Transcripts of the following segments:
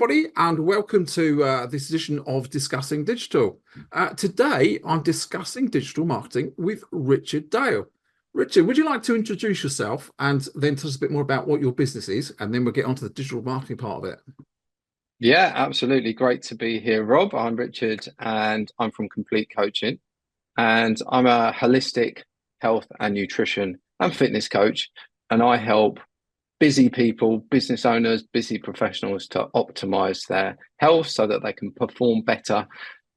everybody, and welcome to this edition of Discussing Digital. Today, I'm discussing digital marketing with Richard Dale. Richard, would you like to introduce yourself and then tell us a bit more about what your business is, and then we'll get onto the digital marketing part of it. Yeah, absolutely. Great to be here, Rob. I'm Richard and I'm from Complete Coaching. And I'm a holistic health and nutrition and fitness coach. And I help busy people, business owners, busy professionals to optimize their health so that they can perform better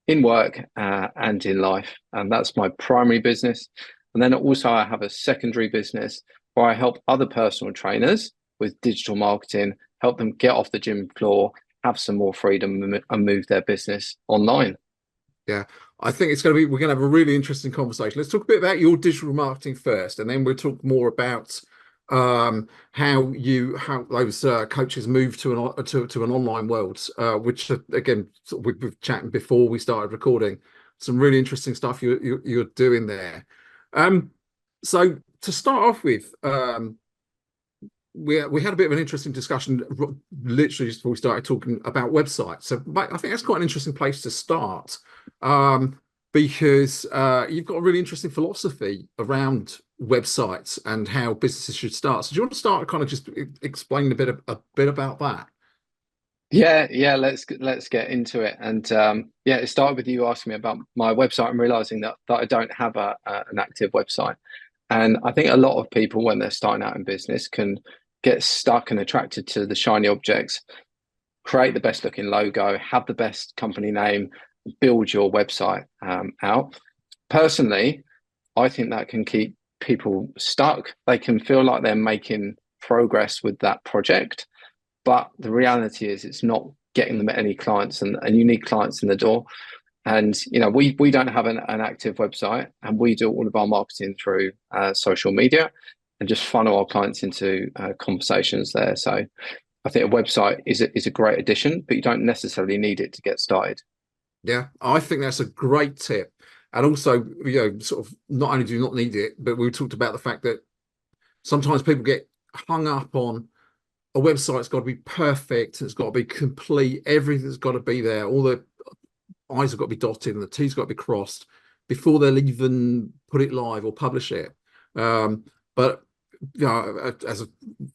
in work and in life. And that's my primary business. And then also I have a secondary business where I help other personal trainers with digital marketing, help them get off the gym floor, have some more freedom and move their business online. Yeah, I think we're going to have a really interesting conversation. Let's talk a bit about your digital marketing first, and then we'll talk more about how those coaches move to an online world, which again, we've chatting before we started recording. Some really interesting stuff you're doing there. So to start off with, we had a bit of an interesting discussion literally just before we started talking about websites. So I think that's quite an interesting place to start, because you've got a really interesting philosophy around websites and how businesses should start. So do you want to start kind of just explain a bit about that? Yeah, let's get into it. And yeah, it started with you asking me about my website and realizing that I don't have an active website. And I think a lot of people, when they're starting out in business, can get stuck and attracted to the shiny objects, create the best looking logo, have the best company name, build your website out. Personally, I think that can keep people stuck. They can feel like they're making progress with that project, but the reality is it's not getting them any clients and unique clients in the door. And we don't have an active website, and we do all of our marketing through social media and just funnel our clients into conversations there. So I think a website is a great addition, but you don't necessarily need it to get started. Yeah, I think that's a great tip. And also, sort of not only do you not need it, but we talked about the fact that sometimes people get hung up on a website's got to be perfect, it's got to be complete, everything's got to be there, all the I's have got to be dotted and the T's got to be crossed before they'll even put it live or publish it. But as a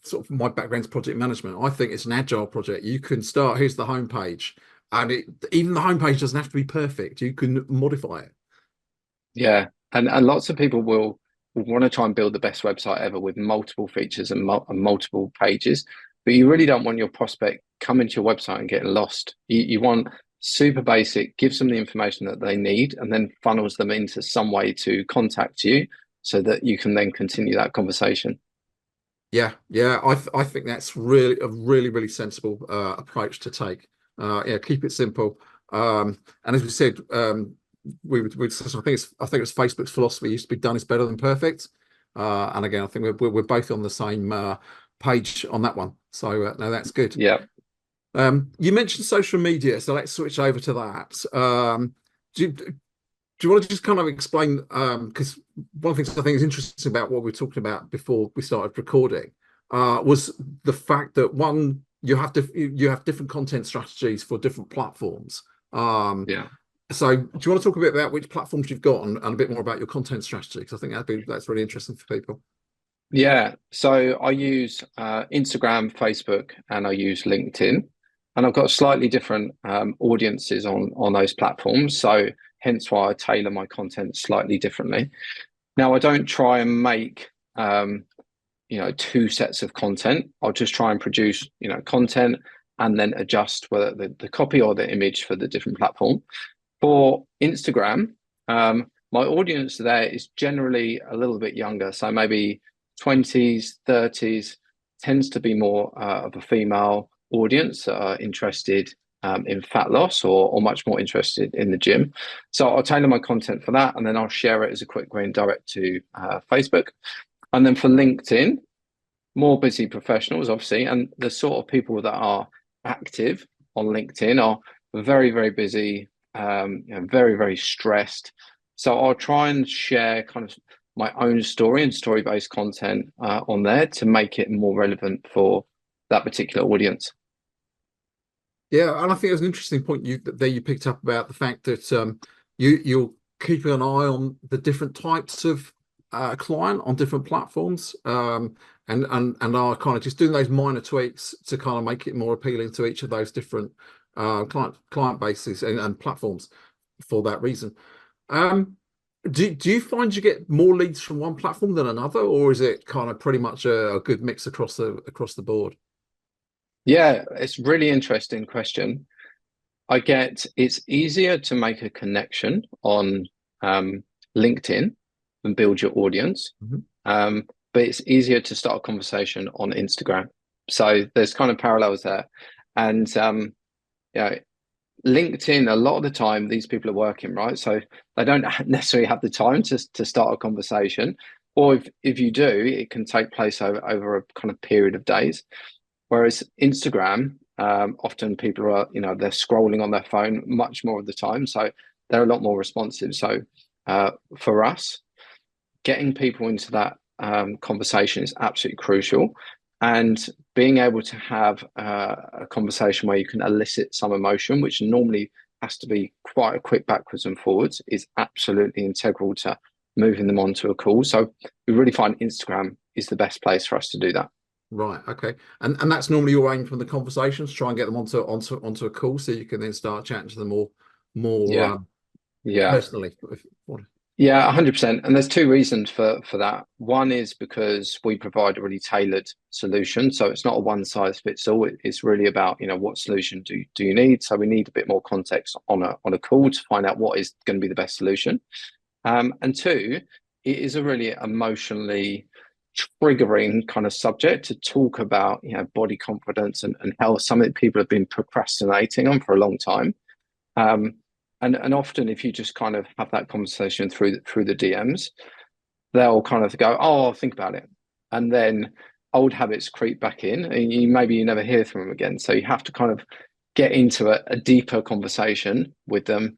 sort of my background's project management, I think it's an agile project. You can start, here's the homepage, and even the homepage doesn't have to be perfect. You can modify it. Yeah, and lots of people will want to try and build the best website ever with multiple features and multiple pages, but you really don't want your prospect coming to your website and getting lost. You want super basic, gives them the information that they need, and then funnels them into some way to contact you so that you can then continue that conversation. Yeah, I think that's really a really sensible approach to take. Yeah, keep it simple. And as we said, we I think it's Facebook's philosophy used to be done is better than perfect. And again, I think we're both on the same page on that one. So no, that's good. Yeah. You mentioned social media, so let's switch over to that. Do you want to just kind of explain? Because one of the things I think is interesting about what we were talking about before we started recording was the fact that you have different content strategies for different platforms. Yeah. So do you want to talk a bit about which platforms you've got and a bit more about your content strategy? Because I think that's really interesting for people. Yeah. So I use Instagram, Facebook, and I use LinkedIn. And I've got slightly different audiences on those platforms. So hence why I tailor my content slightly differently. Now, I don't try and make two sets of content. I'll just try and produce content and then adjust whether the copy or the image for the different platform. For Instagram, my audience there is generally a little bit younger, so maybe 20s, 30s, tends to be more of a female audience interested in fat loss or much more interested in the gym. So I'll tailor my content for that, and then I'll share it as a quick win direct to Facebook. And then for LinkedIn, more busy professionals, obviously, and the sort of people that are active on LinkedIn are very busy, very stressed. So I'll try and share kind of my own story and story-based content on there to make it more relevant for that particular audience. Yeah, and I think it was an interesting point you picked up about the fact that you're keeping an eye on the different types of client on different platforms, and are kind of just doing those minor tweaks to kind of make it more appealing to each of those different client bases and platforms for that reason. Um, do you find you get more leads from one platform than another, or is it kind of pretty much a good mix across the board? Yeah, it's a really interesting question. I get it's easier to make a connection on LinkedIn and build your audience, Mhm. um, but it's easier to start a conversation on Instagram. So there's kind of parallels there, and yeah, LinkedIn. A lot of the time, these people are working, right? So they don't necessarily have the time to start a conversation, or if you do, it can take place over a kind of period of days. Whereas Instagram, often people are, they're scrolling on their phone much more of the time, so they're a lot more responsive. So for us, getting people into that conversation is absolutely crucial, and being able to have a conversation where you can elicit some emotion, which normally has to be quite a quick backwards and forwards, is absolutely integral to moving them onto a call. So we really find Instagram is the best place for us to do that. Right. Okay. And that's normally your aim from the conversations. Try and get them onto a call so you can then start chatting to them more Yeah, yeah. personally. Yeah, 100%. And there's two reasons for that. One is because we provide a really tailored solution. So it's not a one size fits all. It's really about, what solution do you need? So we need a bit more context on a call to find out what is going to be the best solution. And two, it is a really emotionally triggering kind of subject to talk about, body confidence and health, something that people have been procrastinating on for a long time. Um, and often if you just kind of have that conversation through the DMs, they'll kind of go, "Oh, I'll think about it," and then old habits creep back in, and maybe you never hear from them again. So you have to kind of get into a deeper conversation with them,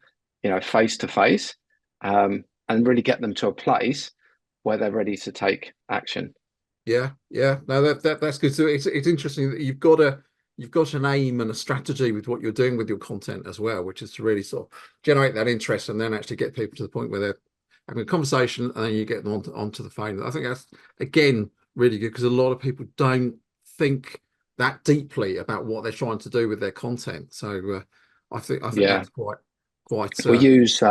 face to face, and really get them to a place where they're ready to take action. Yeah, yeah. No, that's good. So it's interesting that you've got an aim and a strategy with what you're doing with your content as well, which is to really sort of generate that interest and then actually get people to the point where they're having a conversation and then you get them onto the phone. I think that's again really good because a lot of people don't think that deeply about what they're trying to do with their content. So I think Yeah, that's quite we use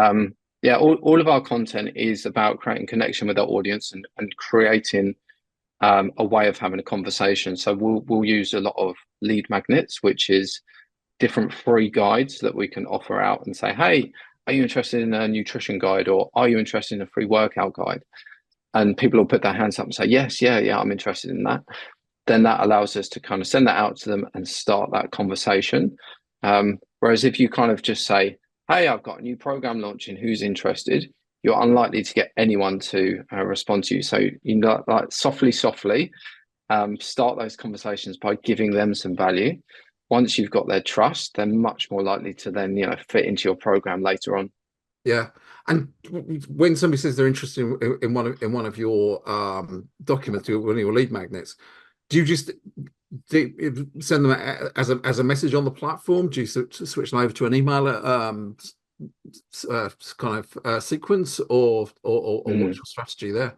yeah, all of our content is about creating connection with our audience and creating a way of having a conversation. So we'll use a lot of lead magnets, which is different free guides that we can offer out and say, "Hey, are you interested in a nutrition guide, or are you interested in a free workout guide?" And people will put their hands up and say, "Yes, yeah, I'm interested in that." Then that allows us to kind of send that out to them and start that conversation. Whereas if you kind of just say, "Hey, I've got a new program launching, who's interested?" You're unlikely to get anyone to respond to you. So you know, like softly, start those conversations by giving them some value. Once you've got their trust, they're much more likely to then, fit into your program later on. Yeah. And when somebody says they're interested in one of your documents, one of your lead magnets, do you just send them as a message on the platform? Do you switch them over to an email kind of sequence, or what's Mm. your strategy there?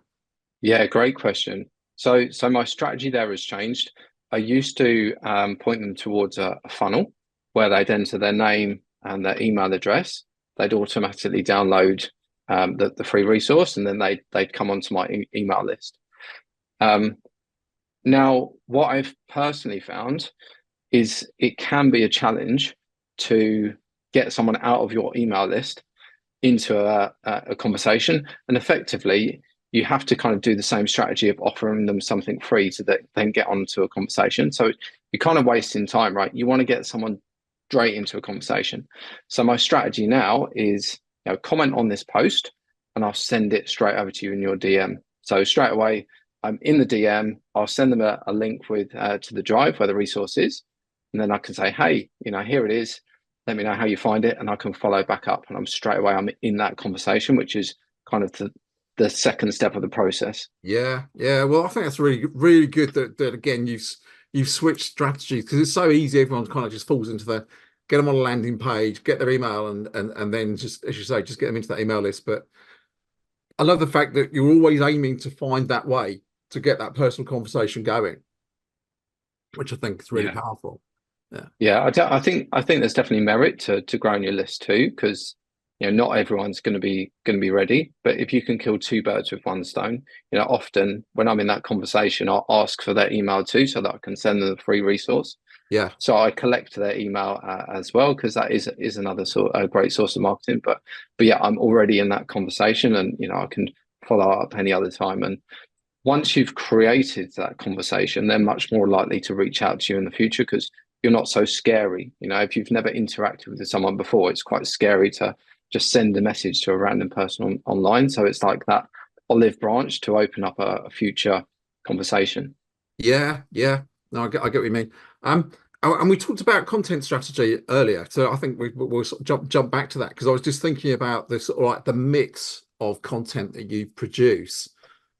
Yeah, great question. So my strategy there has changed. I used to point them towards a funnel where they'd enter their name and their email address. They'd automatically download the free resource, and then they'd come onto my email list. Um, Now, what I've personally found is it can be a challenge to get someone out of your email list into a conversation. And effectively, you have to kind of do the same strategy of offering them something free to then get onto a conversation. So you're kind of wasting time, right? You want to get someone straight into a conversation. So my strategy now is, comment on this post and I'll send it straight over to you in your DM. So straight away, I'm in the DM. I'll send them a link with to the drive where the resource is, and then I can say, "Hey, here it is. Let me know how you find it," and I can follow back up. And I'm in that conversation, which is kind of the second step of the process. Yeah, yeah. Well, I think that's really good that again you've switched strategies because it's so easy. Everyone kind of just falls into get them on a landing page, get their email, and then just, as you say, just get them into that email list. But I love the fact that you're always aiming to find that way to get that personal conversation going, which I think is really Yeah. powerful. Yeah. Yeah, I think there's definitely merit to growing your list too, because not everyone's going to be ready. But if you can kill two birds with one stone, often when I'm in that conversation, I'll ask for their email too, so that I can send them the free resource. Yeah. So I collect their email as well, because that is another a great source of marketing. But yeah, I'm already in that conversation, and I can follow up any other time. And once you've created that conversation, they're much more likely to reach out to you in the future because you're not so scary. If you've never interacted with someone before, it's quite scary to just send a message to a random person online. So it's like that olive branch to open up a future conversation. Yeah, yeah. No, I get what you mean. Um, and we talked about content strategy earlier, so I think we'll sort of jump back to that because I was just thinking about this, like the mix of content that you produce.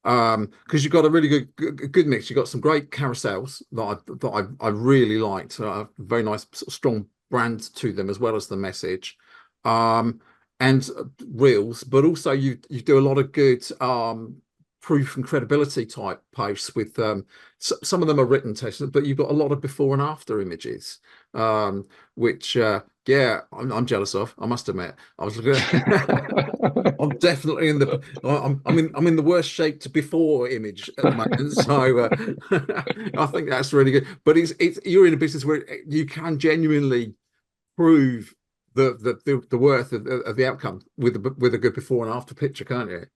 Because you've got a really good mix. You've got some great carousels that I really liked. Very nice, sort of strong brand to them as well as the message. And reels, but also you do a lot of good proof and credibility type posts with some of them are written tests, but you've got a lot of before and after images, which yeah, I'm jealous of. I must admit, I was looking. I'm definitely in the. I'm in the worst shaped before image at the moment, so I think that's really good. But it's you're in a business where you can genuinely prove the worth of the outcome with a good before and after picture, can't you?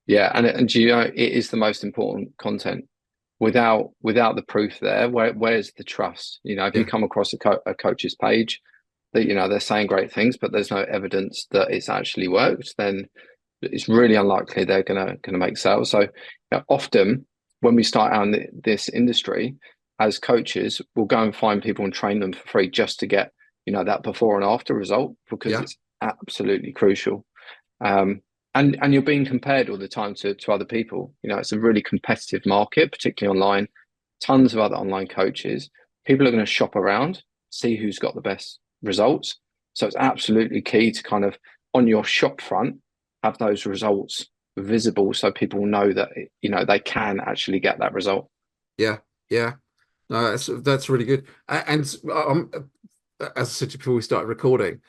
Yeah, and it is the most important content. Without the proof there, where's the trust? If you Yeah, come across a coach's page that they're saying great things, but there's no evidence that it's actually worked, then it's really unlikely they're gonna make sales. So often when we start out in this industry as coaches, we'll go and find people and train them for free just to get that before and after result because yeah, it's absolutely crucial. Um, and you're being compared all the time to other people. It's a really competitive market, particularly online. Tons of other online coaches. People are going to shop around, see who's got the best results. So it's absolutely key to kind of on your shop front have those results visible so people know that they can actually get that result. yeah, yeah. No, that's really good. And as I said to you before we started recording,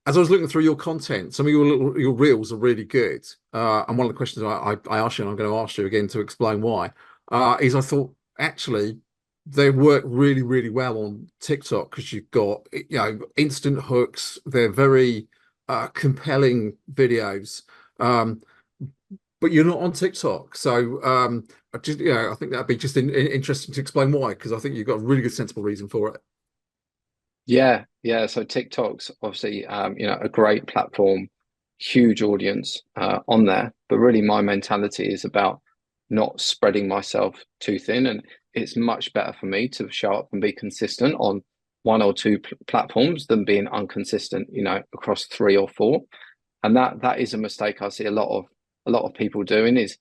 as I was looking through your content, some of your reels are really good. And one of the questions I asked you, and I'm going to ask you again to explain why, is I thought actually they work really, really well on TikTok because you've got instant hooks. They're very compelling videos. Um, but you're not on TikTok, so I think that'd be just interesting to explain why, because I think you've got a really good sensible reason for it. Yeah, yeah. So TikTok's obviously a great platform, huge audience on there. But really, my mentality is about not spreading myself too thin, and it's much better for me to show up and be consistent on one or two platforms than being inconsistent, across three or four. And that is a mistake I see a lot of people doing is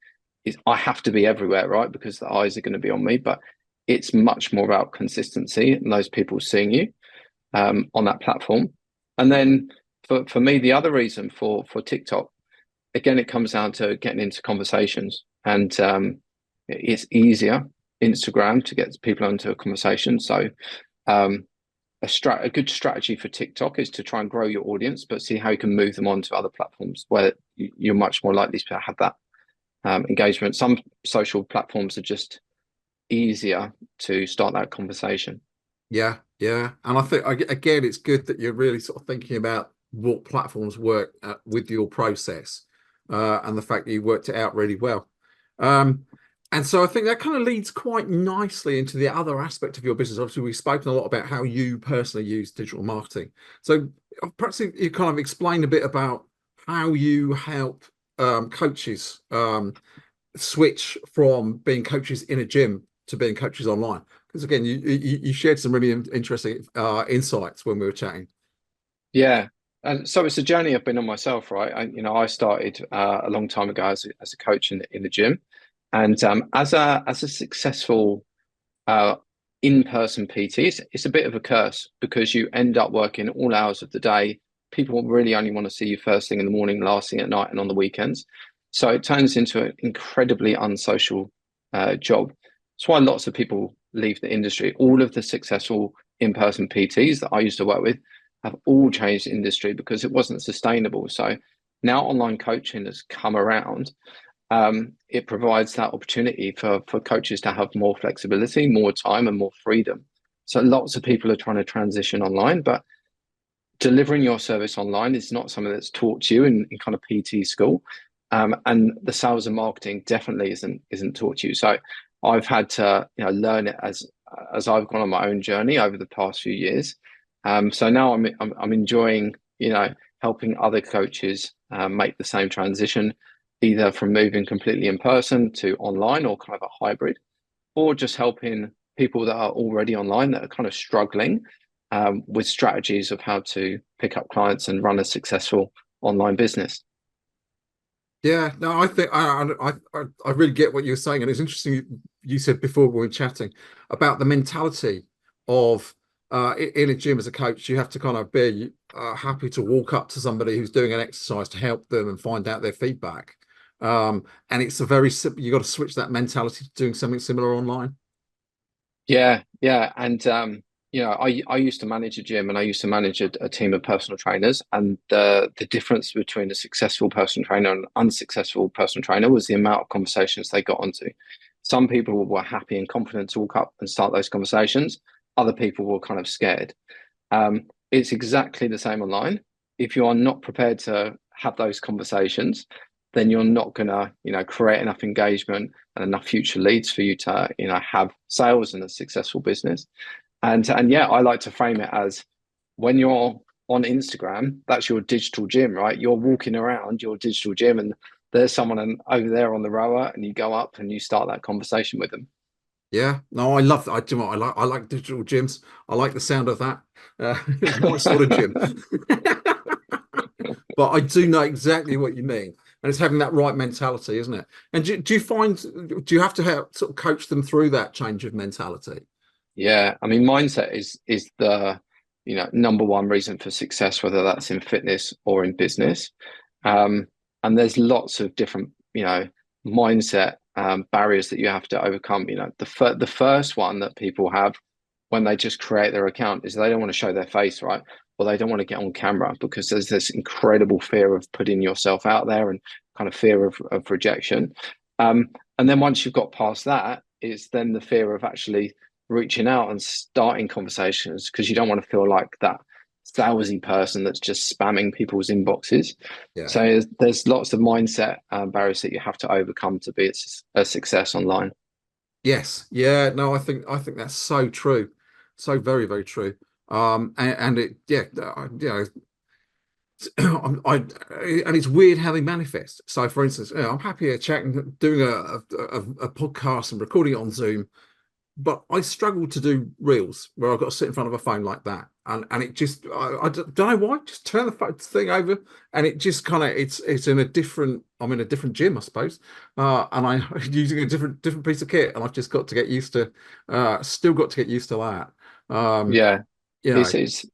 I have to be everywhere, right? Because the eyes are going to be on me. But it's much more about consistency and those people seeing you on that platform. And then for me, the other reason for TikTok, again, it comes down to getting into conversations, and it's easier Instagram to get people into a conversation. So um, a good strategy for TikTok is to try and grow your audience, but see how you can move them on to other platforms where you're much more likely to have that engagement. Some social platforms are just easier to start that conversation. Yeah, yeah, and I think again, it's good that you're really sort of thinking about what platforms work with your process, and the fact that you worked it out really well. Um, and so I think that kind of leads quite nicely into the other aspect of your business. Obviously, we've spoken a lot about how you personally use digital marketing. So perhaps you kind of explain a bit about how you help coaches switch from being coaches in a gym to being coaches online. Because again, you shared some really interesting insights when we were chatting. Yeah. And so it's a journey I've been on myself, right? I started a long time ago as a coach in the gym, and as a successful uh, in-person PTs, it's a bit of a curse because you end up working all hours of the day. People really only want to see you first thing in the morning, last thing at night, and on the weekends. So it turns into an incredibly unsocial job. That's why lots of people leave the industry. All of the successful in-person PTs that I used to work with have all changed industry because it wasn't sustainable. So now online coaching has come around. It provides that opportunity for coaches to have more flexibility, more time, and more freedom. So lots of people are trying to transition online, but delivering your service online is not something that's taught to you in kind of PT school. And the sales and marketing definitely isn't taught to you. So I've had to learn it as I've gone on my own journey over the past few years. So now I'm enjoying helping other coaches make the same transition, either from moving completely in person to online or kind of a hybrid, or just helping people that are already online that are kind of struggling with strategies of how to pick up clients and run a successful online business. Yeah, no, I think I really get what you're saying, and it's interesting you said before we were chatting about the mentality of in a gym as a coach, you have to kind of be happy to walk up to somebody who's doing an exercise to help them and find out their feedback. And it's a very simple, you got to switch that mentality to doing something similar online. Yeah, and I used to manage a gym and I used to manage a team of personal trainers, and the difference between a successful personal trainer and an unsuccessful personal trainer was the amount of conversations they got onto. Some people were happy and confident to walk up and start those conversations. Other people were kind of scared. It's exactly the same online. If you are not prepared to have those conversations, then you're not gonna, create enough engagement and enough future leads for you to, have sales and a successful business. And yeah, I like to frame it as when you're on Instagram, that's your digital gym, right? You're walking around your digital gym and there's someone over there on the rower and you go up and you start that conversation with them. Yeah, no, I love that. Do you know what? I like digital gyms. I like the sound of that. It's my sort of gym. But I do know exactly what you mean. And it's having that right mentality, isn't it? And do you find, do you have to help sort of coach them through that change of mentality? Yeah, I mean, mindset is the number one reason for success, whether that's in fitness or in business. Um, and there's lots of different mindset barriers that you have to overcome. The first one that people have when they just create their account is they don't want to show their face, right? Or they don't want to get on camera because there's this incredible fear of putting yourself out there and kind of fear of rejection. And then once you've got past that, it's then the fear of actually reaching out and starting conversations because you don't want to feel like that salesy person that's just spamming people's inboxes. Yeah. So there's lots of mindset barriers that you have to overcome to be a success online. Yes. Yeah. No, I think that's so true. So very, very true. And it, yeah, I, and it's weird how they manifest. So, for instance, I'm happy here chatting, doing a podcast and recording it on Zoom, but I struggle to do reels where I've got to sit in front of a phone like that, and it just I don't know why. Just turn the thing over, and it just kind of it's in a different. I'm in a different gym, I suppose, and I'm using a different piece of kit, and I've just got to get used to. Still got to get used to that. Um, Yeah, you know, it's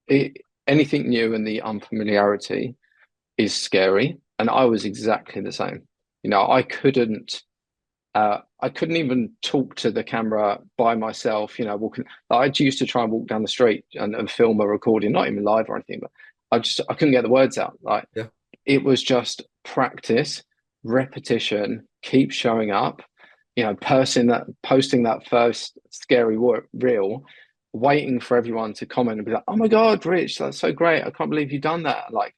it, anything new and the unfamiliarity is scary. And I was exactly the same. I couldn't even talk to the camera by myself, walking. I used to try and walk down the street and film a recording, not even live or anything, but I couldn't get the words out. Like yeah, it was just practice, repetition, keep showing up, posting that first scary reel, waiting for everyone to comment and be like, "Oh my God, Rich, that's so great! I can't believe you've done that!" Like,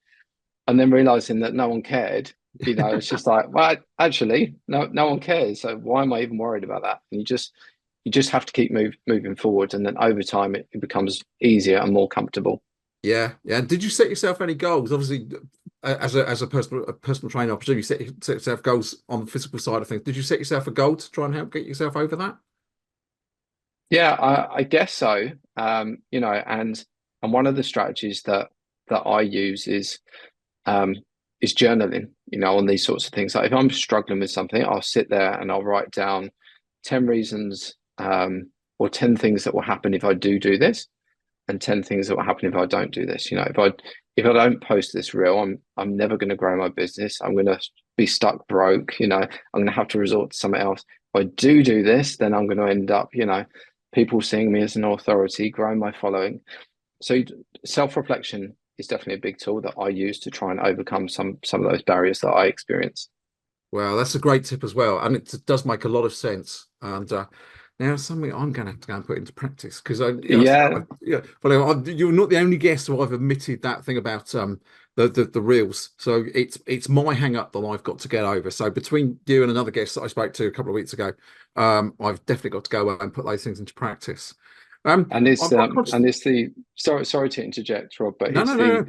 and then realizing that no one cared. It's just like, well, actually, no one cares. So why am I even worried about that? And you just have to keep moving forward, and then over time it becomes easier and more comfortable. yeah, yeah. Did you set yourself any goals? Obviously, as a personal trainer, I presume you set yourself goals on the physical side of things. Did you set yourself a goal to try and help get yourself over that? Yeah, I guess so. And one of the strategies that I use um, is journaling. On these sorts of things. Like if I'm struggling with something, I'll sit there and I'll write down 10 reasons. or 10 things that will happen if I do this, and 10 things that will happen if I don't do this. If I don't post this reel, I'm never going to grow my business. I'm going to be stuck broke. I'm going to have to resort to something else. If I do this, then I'm going to end up, people seeing me as an authority, growing my following. So self-reflection is definitely a big tool that I use to try and overcome some of those barriers that I experience. Well, that's a great tip as well, and it does make a lot of sense. And now something I'm going to have to go and put into practice because Yeah, you're not the only guest who I've admitted that thing about the reels. So it's my hang up that I've got to get over. So between you and another guest that I spoke to a couple of weeks ago, I've definitely got to go and put those things into practice. and it's I'm conscious. and it's the sorry to interject, Rob, but No, no, no, no.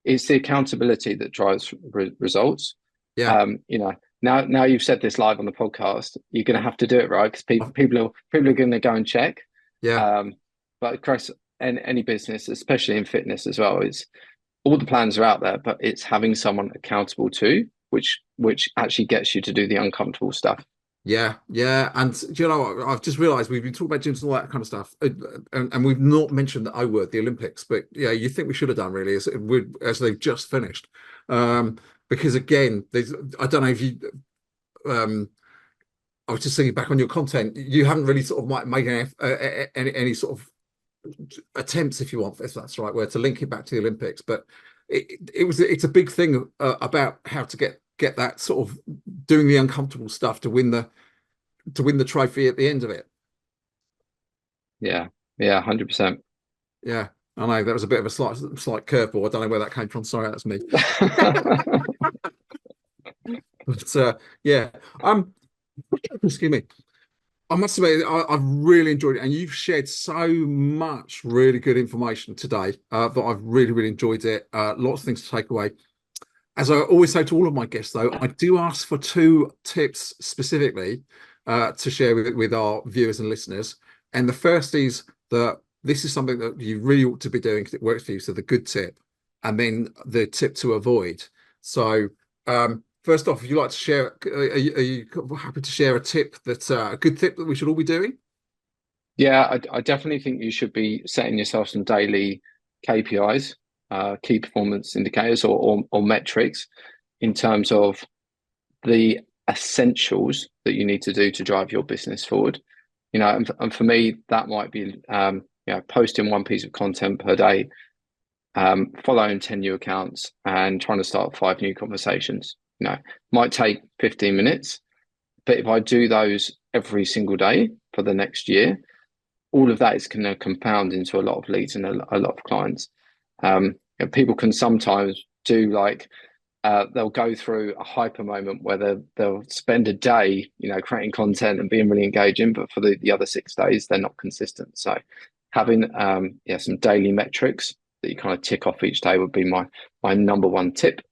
it's the accountability that drives results. Yeah. Now you've said this live on the podcast, you're going to have to do it, right? Because people are going to go and check. Yeah. But across any business, especially in fitness as well, is all the plans are out there, but it's having someone accountable to, which actually gets you to do the uncomfortable stuff. Yeah, yeah, and you know what? I've just realised we've been talking about gyms and all that kind of stuff, and we've not mentioned the O word, the Olympics. But yeah, you think we should have done really as they've just finished, because again, I don't know if you. I was just thinking back on your content. You haven't really sort of made any sort of attempts, if you want, if that's the right word, to link it back to the Olympics. But it's a big thing about how to get that sort of doing the uncomfortable stuff to win the trophy at the end of it. Yeah, 100%. Yeah, I know that was a bit of a slight curveball. I don't know where that came from. Sorry, that's me. But yeah, excuse me. I must admit, I've really enjoyed it, and you've shared so much really good information today that I've really, really enjoyed it. Lots of things to take away. As I always say to all of my guests, though, I do ask for 2 tips specifically to share with our viewers and listeners. And the first is that this is something that you really ought to be doing because it works for you. So the good tip, and then the tip to avoid. So first off, if you'd like to share, are you happy to share a tip a good tip that we should all be doing? Yeah, I definitely think you should be setting yourself some daily KPIs, key performance indicators or metrics in terms of the essentials that you need to do to drive your business forward. And for me, that might be posting one piece of content per day, following 10 new accounts, and trying to start 5 new conversations. Might take 15 minutes, but if I do those every single day for the next year, all of that is going to compound into a lot of leads and a lot of clients. People can sometimes do they'll go through a hyper moment where they'll spend a day, creating content and being really engaging, but for the other 6 days, they're not consistent. So having some daily metrics that you kind of tick off each day would be my number one tip.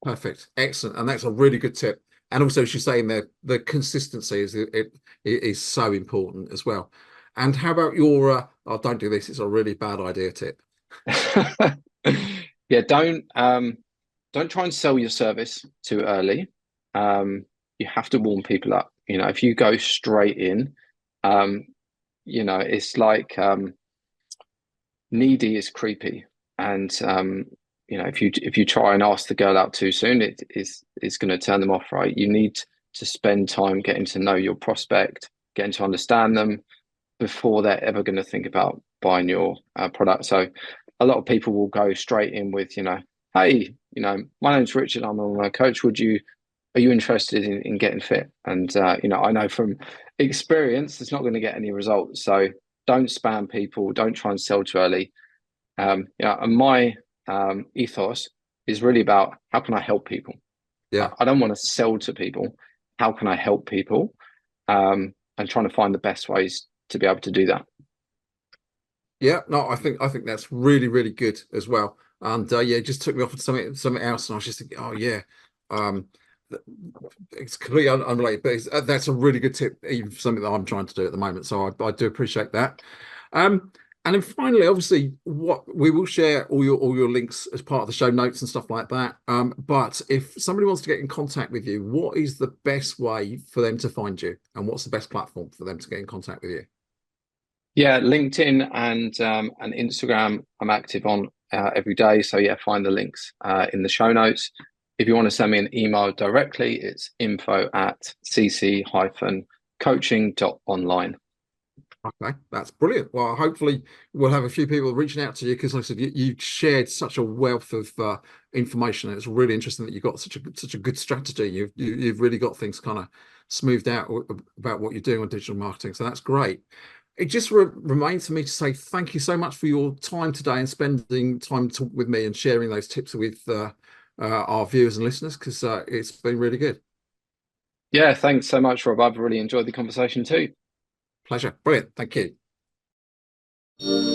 Perfect, excellent, and that's a really good tip. And also, as you're saying, the consistency is so important as well. And how about your oh, don't do this, it's a really bad idea tip? Yeah, don't try and sell your service too early. You have to warm people up. If you go straight in, it's like needy is creepy, and if you try and ask the girl out too soon, it's going to turn them off, right? You need to spend time getting to know your prospect, getting to understand them before they're ever going to think about buying your product. So a lot of people will go straight in with, hey, my name's Richard, I'm a coach. Are you interested in getting fit? And I know from experience, it's not going to get any results. So don't spam people. Don't try and sell too early. And my ethos is really about how can I help people? Yeah. I don't want to sell to people. How can I help people? And trying to find the best ways to be able to do that. Yeah, no, I think that's really, really good as well. And yeah, it just took me off to something else, and I was just thinking, oh yeah, um, it's completely unrelated, but that's a really good tip, even for something that I'm trying to do at the moment. So I do appreciate that. And then finally, obviously, what we will share all your links as part of the show notes and stuff like that. But if somebody wants to get in contact with you, what is the best way for them to find you, and what's the best platform for them to get in contact with you? Yeah, LinkedIn and Instagram, I'm active on every day. So yeah, find the links in the show notes. If you want to send me an email directly, it's info@cc-coaching.online. Okay, that's brilliant. Well, hopefully we'll have a few people reaching out to you because, like I said, you shared such a wealth of information. And it's really interesting that you've got such a good strategy. You've really got things kind of smoothed out about what you're doing on digital marketing. So that's great. It just remains for me to say thank you so much for your time today and spending time with me and sharing those tips with our viewers and listeners because it's been really good. Yeah, thanks so much, Rob. I've really enjoyed the conversation too. Pleasure. Brilliant. Thank you.